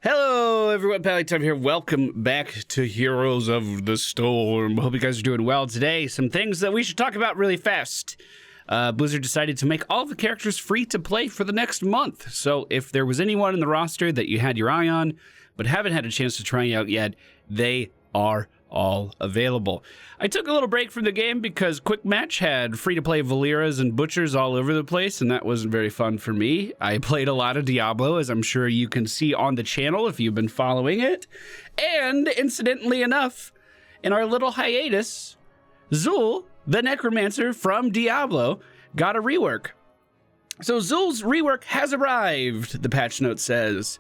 Hello everyone, MFPallytime here. Welcome back to Heroes of the Storm. Hope you guys are doing well today. Some things that we should talk about really fast. Blizzard decided to make all the characters free to play for the next month. So if there was anyone in the roster that you had your eye on, but haven't had a chance to try out yet, they are all available. I took a little break from the game because Quick Match had free-to-play Valeras and Butchers all over the place, and that wasn't very fun for me. I played a lot of Diablo, as I'm sure you can see on the channel if you've been following it. And, incidentally enough, in our little hiatus, Zul, the Necromancer from Diablo, got a rework. So Zul's rework has arrived, the patch note says.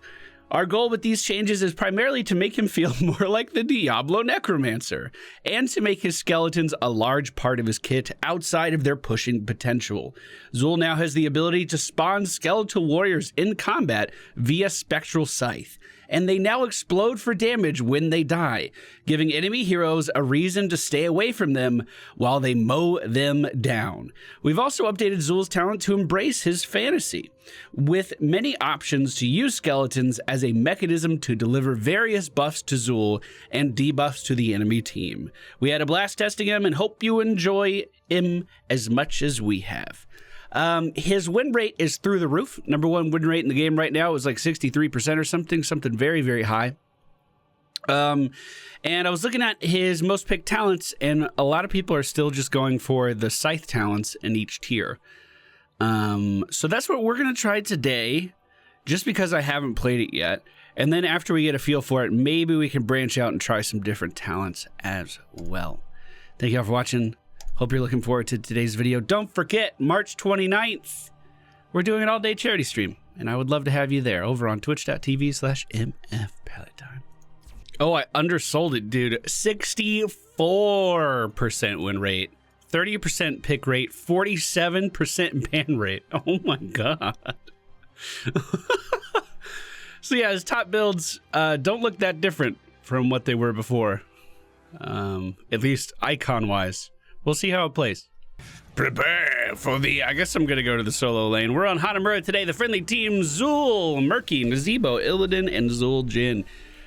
Our goal with these changes is primarily to make him feel more like the Diablo Necromancer, and to make his skeletons a large part of his kit outside of their pushing potential. Zul now has the ability to spawn skeletal warriors in combat via Spectral Scythe, and they now explode for damage when they die, giving enemy heroes a reason to stay away from them while they mow them down. We've also updated Zul's talent to embrace his fantasy, with many options to use skeletons as a mechanism to deliver various buffs to Zul and debuffs to the enemy team. We had a blast testing him and hope you enjoy him as much as we have. His win rate is through the roof. Number one win rate in the game right now is like 63% or something very, very high. And I was looking at his most picked talents, and a lot of people are still just going for the scythe talents in each tier. So that's what we're going to try today, just because I haven't played it yet. And then after we get a feel for it, maybe we can branch out and try some different talents as well. Thank you all for watching. Hope you're looking forward to today's video. Don't forget, March 29th, we're doing an all-day charity stream, and I would love to have you there over on twitch.tv/MFPallytime. Oh, I undersold it, dude. 64% win rate, 30% pick rate, 47% ban rate. Oh my god. So yeah, his top builds don't look that different from what they were before, at least icon-wise. We'll see how it plays. Prepare for the... I guess I'm going to go to the solo lane. We're on Hanamura today. The friendly team, Zul, Murky, Nazebo, Illidan, and Zul Jin.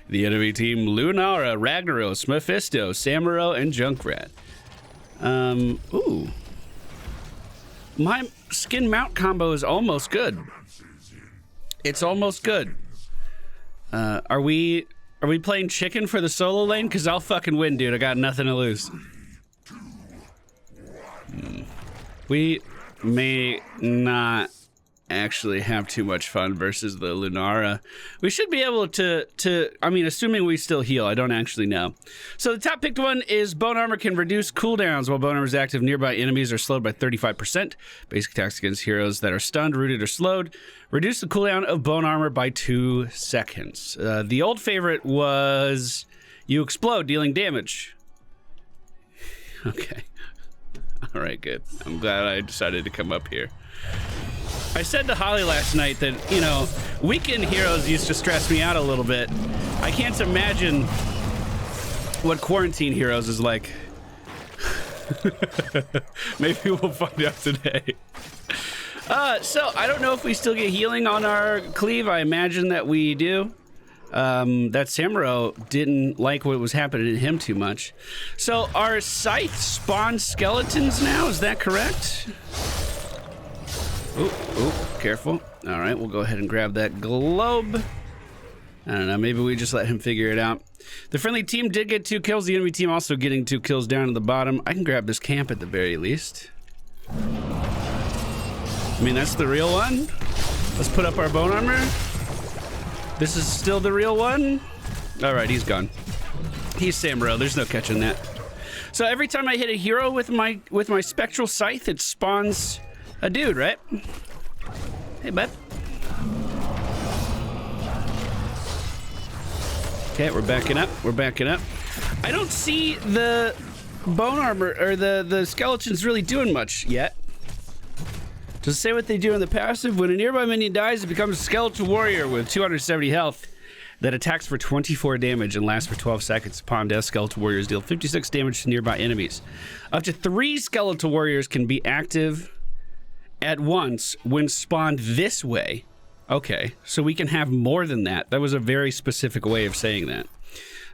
The enemy team, Lunara, Ragnaros, Mephisto, Samuro, and Junkrat. Ooh. My skin mount combo is almost good. It's almost good. Are we playing chicken for the solo lane? Because I'll fucking win, dude. I got nothing to lose. We may not actually have too much fun versus the Lunara. We should be able to I mean, assuming we still heal, I don't actually know. So the top picked one is Bone Armor can reduce cooldowns while Bone Armor is active. Nearby enemies are slowed by 35%. Basic attacks against heroes that are stunned, rooted, or slowed reduce the cooldown of Bone Armor by 2 seconds. The old favorite was you explode, dealing damage. Okay. All right, good. I'm glad I decided to come up here. I said to Holly last night that, you know, weekend heroes used to stress me out a little bit. I can't imagine what quarantine heroes is like. Maybe we'll find out today. So I don't know if we still get healing on our cleave. I imagine that we do. That Samuro didn't like what was happening to him too much. So our scythe spawn skeletons now, is that correct? Ooh, careful. All right, we'll go ahead and grab that globe. I don't know, maybe we just let him figure it out. The friendly team did get 2 kills, the enemy team also getting 2 kills down at the bottom. I can grab this camp at the very least. I mean, that's the real one. Let's put up our bone armor. This is still the real one? All right, he's gone. He's Samuro, there's no catching that. So every time I hit a hero with my Spectral Scythe, it spawns a dude, right? Hey, bud. Okay, we're backing up, I don't see the bone armor, or the skeletons really doing much yet. Does it say what they do in the passive? When a nearby minion dies, it becomes a skeletal warrior with 270 health that attacks for 24 damage and lasts for 12 seconds. Upon death, skeletal warriors deal 56 damage to nearby enemies. Up to 3 skeletal warriors can be active at once when spawned this way Okay, so we can have more than that. That was a very specific way of saying that.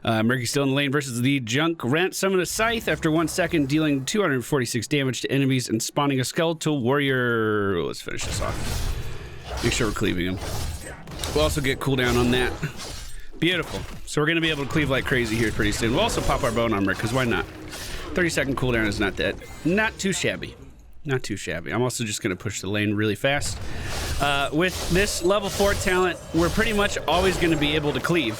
Murky's still in the lane versus the Junkrat. Summon a Scythe after 1 second, dealing 246 damage to enemies and spawning a Skeletal Warrior. Let's finish this off. Make sure we're cleaving him. We'll also get cooldown on that. Beautiful. So we're going to be able to cleave like crazy here pretty soon. We'll also pop our bone armor, because why not? 30-second cooldown is not too shabby. Not too shabby. I'm also just going to push the lane really fast. With this level 4 talent, we're pretty much always going to be able to cleave.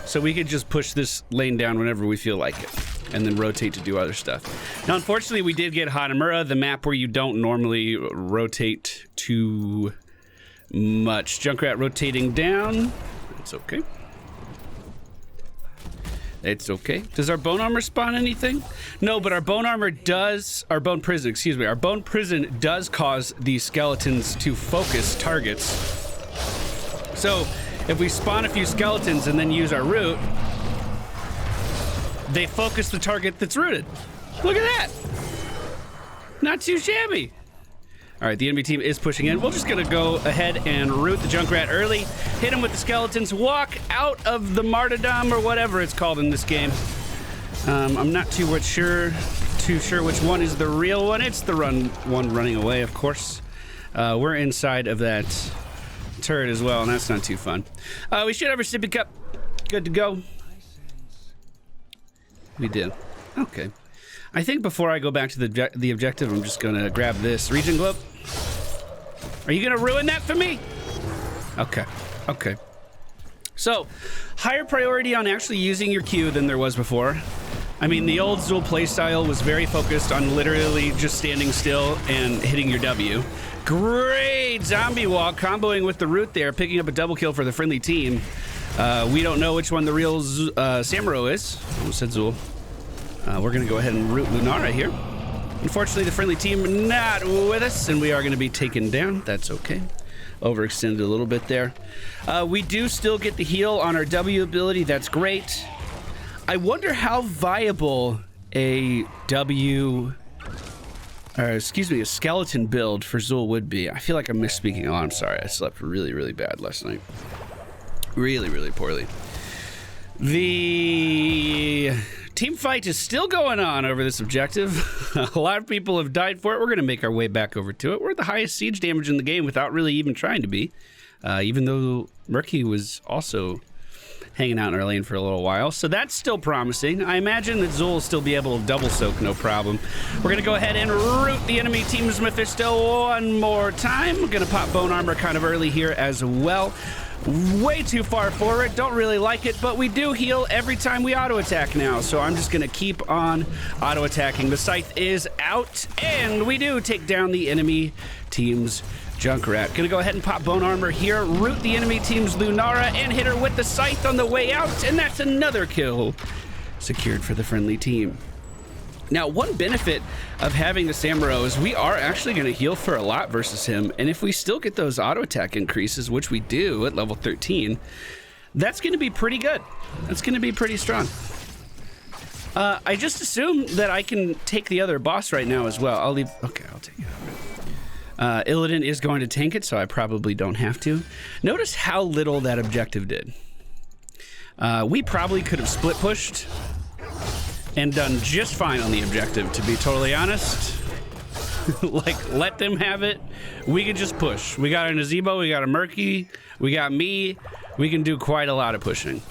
So we could just push this lane down whenever we feel like it, and then rotate to do other stuff. Now, unfortunately, we did get Hanamura, the map where you don't normally rotate too much. Junkrat rotating down. It's okay. It's okay. Does our bone armor spawn anything? No, but our bone armor does, our bone prison, excuse me, our bone prison does cause these skeletons to focus targets. So if we spawn a few skeletons and then use our root, they focus the target that's rooted. Look at that. Not too shabby. All right, the enemy team is pushing in. We're just gonna go ahead and root the Junkrat early, hit him with the skeletons, walk out of the martyrdom or whatever it's called in this game. I'm not too sure which one is the real one. It's the one running away, of course. We're inside of that turret as well, and that's not too fun. We should have our sippy cup. Good to go. We did. Okay. I think before I go back to the objective, I'm just gonna grab this Regen Globe. Are you gonna ruin that for me? Okay, okay. So, higher priority on actually using your Q than there was before. I mean, the old Zul playstyle was very focused on literally just standing still and hitting your W. Great zombie walk, comboing with the root there, picking up a double kill for the friendly team. We don't know which one the real Samuro is. I almost said Zul. We're going to go ahead and root Lunara here. Unfortunately, the friendly team not with us, and we are going to be taken down. That's okay. Overextended a little bit there. We do still get the heal on our W ability. That's great. I wonder how viable a a skeleton build for Zul would be. I feel like I'm misspeaking a lot. I'm sorry. I slept really, really bad last night. Really, really poorly. The team fight is still going on over this objective. A lot of people have died for it. We're going to make our way back over to it. We're the highest siege damage in the game without really even trying to be. Even though Murky was also hanging out in our lane for a little while. So that's still promising. I imagine that Zul will still be able to double soak, no problem. We're going to go ahead and root the enemy team's Mephisto one more time. We're going to pop bone armor kind of early here as well. Way too far forward, don't really like it, but we do heal every time we auto attack now, so I'm just gonna keep on auto attacking. The Scythe is out, and we do take down the enemy team's Junkrat. Gonna go ahead and pop bone armor here, root the enemy team's Lunara, and hit her with the Scythe on the way out, and that's another kill secured for the friendly team. Now, one benefit of having the Samuro is we are actually going to heal for a lot versus him, and if we still get those auto attack increases, which we do at level 13, that's going to be pretty good. That's going to be pretty strong. I just assume that I can take the other boss right now as well. I'll leave. Okay, I'll take it. Illidan is going to tank it, so I probably don't have to. Notice how little that objective did. We probably could have split pushed and done just fine on the objective, to be totally honest. Like, let them have it. We can just push. We got a Nazebo, we got a Murky, we got me. We can do quite a lot of pushing.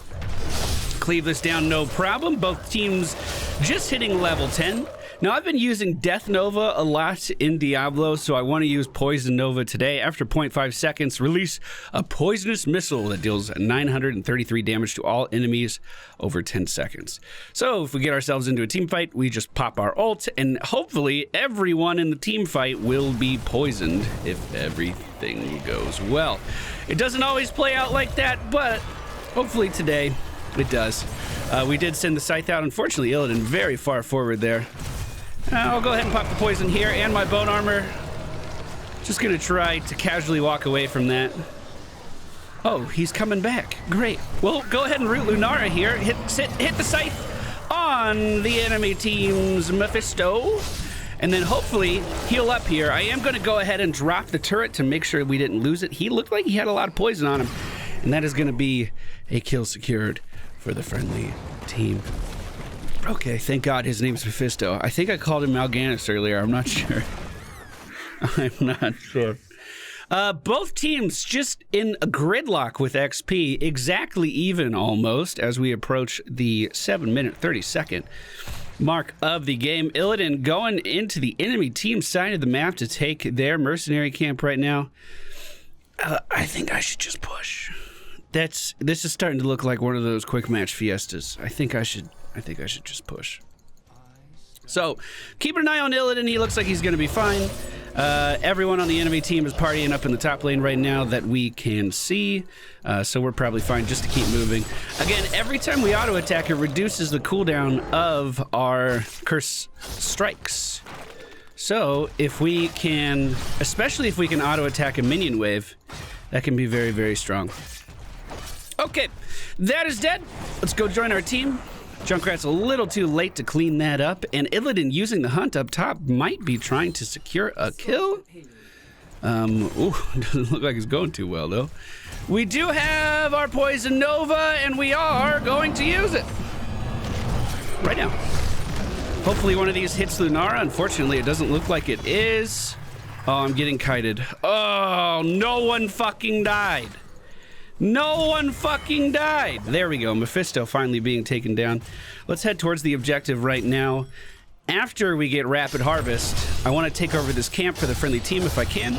Cleave this down, no problem. Both teams just hitting level 10. Now, I've been using Death Nova a lot in Diablo, so I want to use Poison Nova today. After 0.5 seconds, release a poisonous missile that deals 933 damage to all enemies over 10 seconds. So if we get ourselves into a team fight, we just pop our ult, and hopefully everyone in the team fight will be poisoned if everything goes well. It doesn't always play out like that, but hopefully today it does. We did send the Scythe out. Unfortunately, Illidan very far forward there. I'll go ahead and pop the poison here and my bone armor. Just gonna try to casually walk away from that. Oh, he's coming back. Great. Well, go ahead and root Lunara here. Hit the Scythe on the enemy team's Mephisto. and then hopefully heal up here. I am going to go ahead and drop the turret to make sure we didn't lose it. He looked like he had a lot of poison on him, and that is going to be a kill secured for the friendly team. Okay, thank God his name's Mephisto. I think I called him Mal'Ganis earlier. I'm not sure. I'm not sure. Both teams just in a gridlock with XP, exactly even almost, as we approach the 7-minute 30-second mark of the game. Illidan going into the enemy team side of the map to take their mercenary camp right now. I think I should just push. This is starting to look like one of those quick match fiestas. I think I should just push. So, keeping an eye on Illidan. He looks like he's going to be fine. Everyone on the enemy team is partying up in the top lane right now that we can see. So we're probably fine just to keep moving. Again, every time we auto attack, it reduces the cooldown of our curse strikes. So if we can, especially if we can auto attack a minion wave, that can be very, very strong. Okay, that is dead. Let's go join our team. Junkrat's a little too late to clean that up, and Illidan using the hunt up top might be trying to secure a kill. Ooh, doesn't look like it's going too well, though. We do have our Poison Nova, and we are going to use it right now. Hopefully one of these hits Lunara. Unfortunately, it doesn't look like it is. Oh, I'm getting kited. Oh, no one fucking died. No one fucking died. There we go. Mephisto finally being taken down. Let's head towards the objective right now. After we get Rapid Harvest, I want to take over this camp for the friendly team if I can.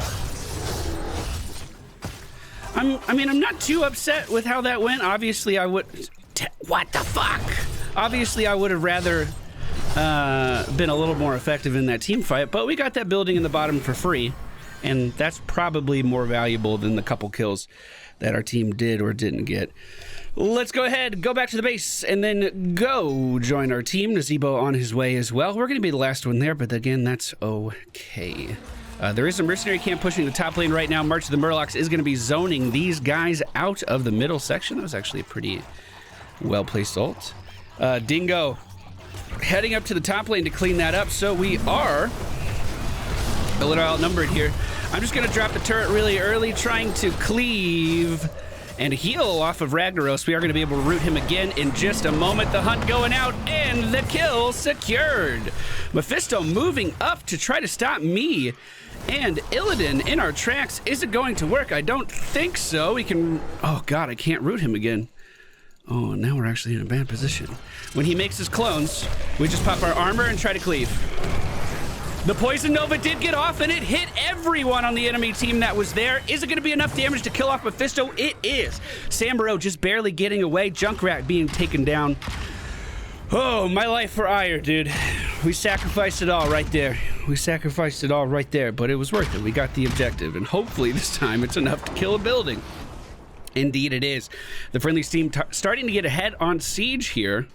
I'm not too upset with how that went. Obviously, I would... What the fuck? Obviously, I would have rather been a little more effective in that team fight, but we got that building in the bottom for free, and that's probably more valuable than the couple kills that our team did or didn't get. Let's go ahead, go back to the base, and then go join our team. Nazebo on his way as well. We're going to be the last one there, but again, that's okay. There is a mercenary camp pushing the top lane right now. March of the Murlocs is going to be zoning these guys out of the middle section. That was actually a pretty well-placed ult. Dingo heading up to the top lane to clean that up, so we are a little outnumbered here. I'm just going to drop the turret really early, trying to cleave and heal off of Ragnaros. We are going to be able to root him again in just a moment. The hunt going out and the kill secured. Mephisto moving up to try to stop me and Illidan in our tracks. Is it going to work? I don't think so. We can... Oh, God, I can't root him again. Oh, now we're actually in a bad position. When he makes his clones, we just pop our armor and try to cleave. The Poison Nova did get off, and it hit everyone on the enemy team that was there. Is it going to be enough damage to kill off Mephisto? It is. Sambro just barely getting away. Junkrat being taken down. Oh, my life for ire, dude. We sacrificed it all right there. We sacrificed it all right there, but it was worth it. We got the objective, and hopefully this time it's enough to kill a building. Indeed it is. The friendly team starting to get ahead on siege here.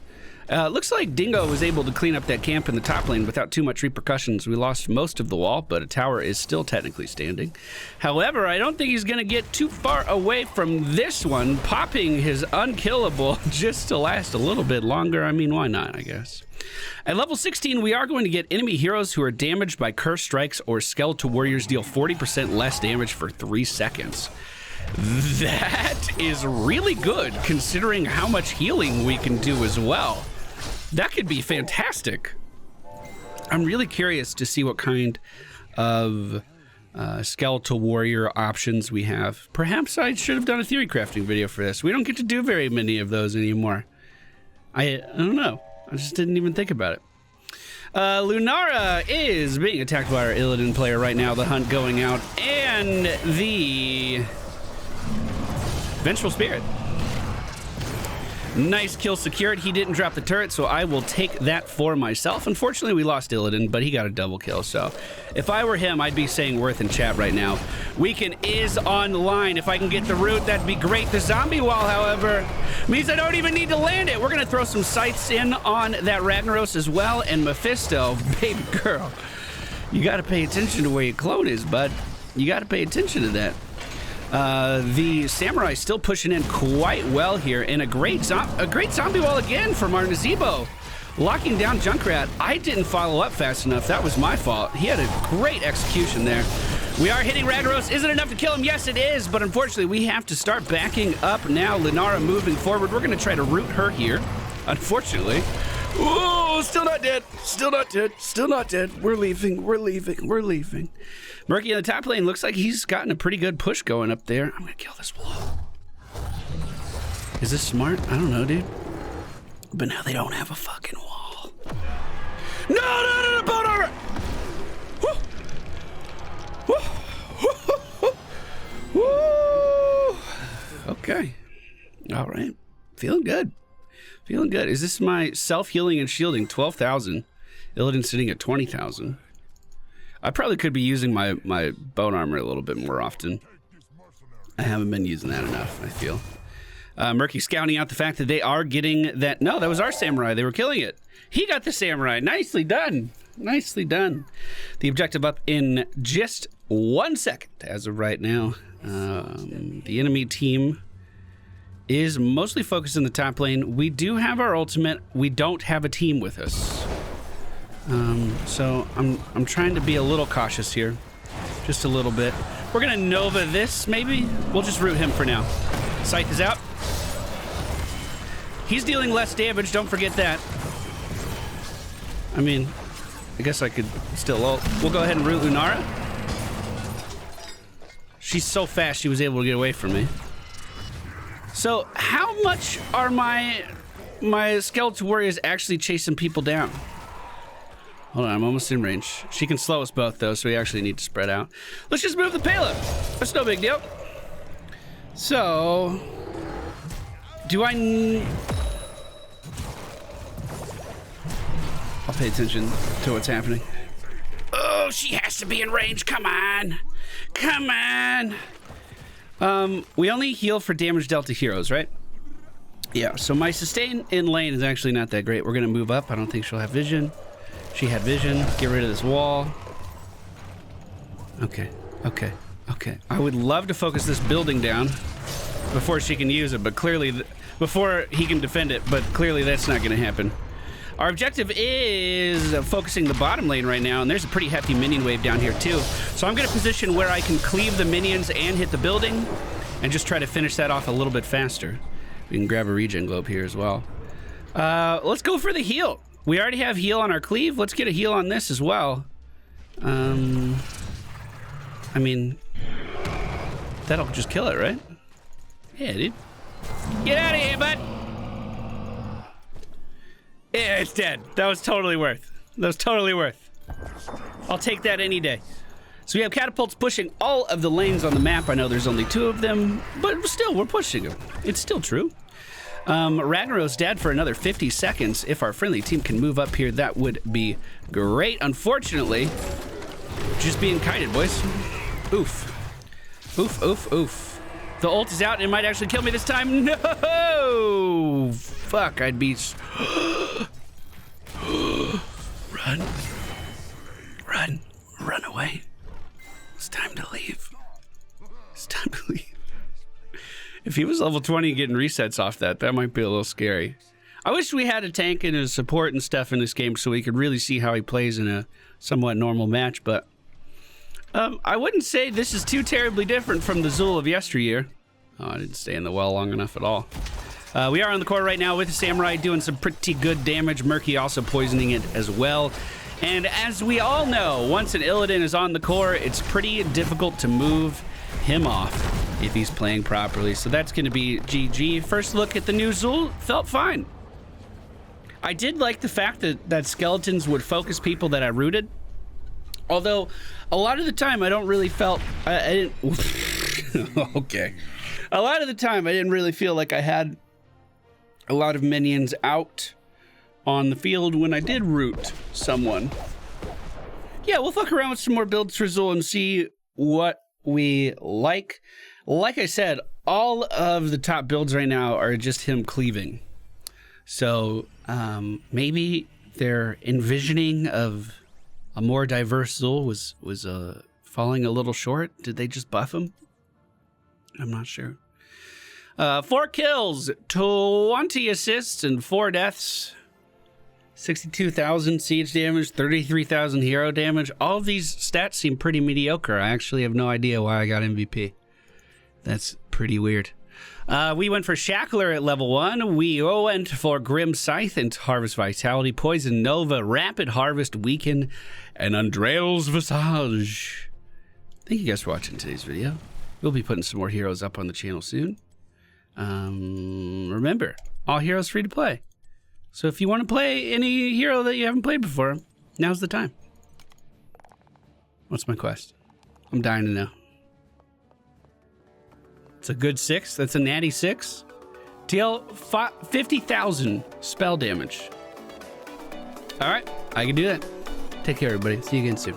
Looks like Dingo was able to clean up that camp in the top lane without too much repercussions. We lost most of the wall, but a tower is still technically standing. However, I don't think he's going to get too far away from this one, popping his unkillable just to last a little bit longer. I mean, why not, I guess. At level 16, we are going to get enemy heroes who are damaged by curse strikes or skeletal warriors deal 40% less damage for 3 seconds. That is really good, considering how much healing we can do as well. That could be fantastic. I'm really curious to see what kind of skeletal warrior options we have. Perhaps I should have done a theory crafting video for this. We don't get to do very many of those anymore. I don't know. I just didn't even think about it. Lunara is being attacked by our Illidan player right now. The hunt going out, and the Vengeful Spirit. Nice kill secured. He didn't drop the turret, so I will take that for myself. Unfortunately, we lost Illidan, but he got a double kill. So if I were him, I'd be saying Worth in chat right now. Weaken is online. If I can get the root, that'd be great. The zombie wall, however, means I don't even need to land it. We're going to throw some sights in on that Ragnaros as well. And Mephisto, baby girl, you got to pay attention to where your clone is, bud. You got to pay attention to that. The Samurai still pushing in quite well here, and a great zombie wall again from our Nazebo. Locking down Junkrat, I didn't follow up fast enough. That was my fault. He had a great execution there. We are hitting Ragnaros. Is it enough to kill him? Yes, it is. But unfortunately, we have to start backing up now. Linara moving forward. We're going to try to root her here. Unfortunately. Oh, still not dead. Still not dead. Still not dead. We're leaving. We're leaving. We're leaving. Murky in the top lane looks like he's gotten a pretty good push going up there. I'm going to kill this wall. Is this smart? I don't know, dude. But now they don't have a fucking wall. No, bone armor! Woo! Woo! Okay. All right. Feeling good. Feeling good. Is this my self-healing and shielding? 12,000. Illidan sitting at 20,000. I probably could be using my bone armor a little bit more often. I haven't been using that enough, I feel. Murky scouting out the fact that they are getting that. No, that was our samurai. They were killing it. He got the samurai. Nicely done. Nicely done. The objective up in just 1 second as of right now. The enemy team is mostly focused in the top lane. We do have our ultimate. We don't have a team with us. So I'm trying to be a little cautious here. Just a little bit. We're going to Nova this, maybe? We'll just root him for now. Scythe is out. He's dealing less damage, don't forget that. I mean, I guess I could still ult. We'll go ahead and root Lunara. She's so fast she was able to get away from me. So how much are my skeleton warriors actually chasing people down? Hold on, I'm almost in range. She can slow us both though, so we actually need to spread out. Let's just move the payload. That's no big deal. So, do I... I'll pay attention to what's happening. Oh, she has to be in range. Come on. Come on. We only heal for damage dealt to heroes, right? Yeah, so my sustain in lane is actually not that great. We're going to move up. I don't think she'll have vision. She had vision. Get rid of this wall. Okay, okay. Okay, I would love to focus this building down before she can use it, but clearly, before he can defend it, but clearly that's not gonna happen. Our objective is focusing the bottom lane right now, and there's a pretty hefty minion wave down here too. So I'm gonna position where I can cleave the minions and hit the building, and just try to finish that off a little bit faster. We can grab a regen globe here as well. Let's go for the heal. We already have heal on our cleave. Let's get a heal on this as well. I mean, that'll just kill it, right? Yeah, dude. Get out of here, bud! Yeah, it's dead. That was totally worth. That was totally worth. I'll take that any day. So we have catapults pushing all of the lanes on the map. I know there's only 2 of them, but still, we're pushing them. It's still true. Ragnaros dead for another 50 seconds. If our friendly team can move up here, that would be great. Unfortunately, just being kited, boys. Oof. Oof, oof, oof. The ult is out and it might actually kill me this time. No! Fuck, I'd be... Run. Run. Run away. It's time to leave. It's time to leave. If he was level 20 getting resets off that might be a little scary. I wish we had a tank and a support and stuff in this game so we could really see how he plays in a somewhat normal match, but I wouldn't say this is too terribly different from the Zul of yesteryear. Oh, I didn't stay in the well long enough at all. We are on the core right now with the Samurai doing some pretty good damage. Murky also poisoning it as well. And as we all know, once an Illidan is on the core, it's pretty difficult to move him off if he's playing properly. So that's going to be GG. First look at the new Zul, felt fine. I did like the fact that skeletons would focus people that I rooted. Although, a lot of the time I don't really felt... I didn't... Okay. A lot of the time I didn't really feel like I had a lot of minions out on the field when I did root someone. Yeah, we'll fuck around with some more builds for Zul and see what we like. Like I said, all of the top builds right now are just him cleaving. So maybe their envisioning of a more diverse Zul was falling a little short. Did they just buff him? I'm not sure. 4 kills, 20 assists, and 4 deaths. 62,000 siege damage, 33,000 hero damage. All of these stats seem pretty mediocre. I actually have no idea why I got MVP. That's pretty weird. We went for Shackler at level 1. We went for Grim Scythe and Harvest Vitality, Poison Nova, Rapid Harvest, Weaken, and Undrail's Visage. Thank you guys for watching today's video. We'll be putting some more heroes up on the channel soon. Remember, all heroes free to play. So if you want to play any hero that you haven't played before, now's the time. What's my quest? I'm dying to know. It's a good 6. That's a natty 6. Deal 50,000 spell damage. All right, I can do that. Take care, everybody. See you again soon.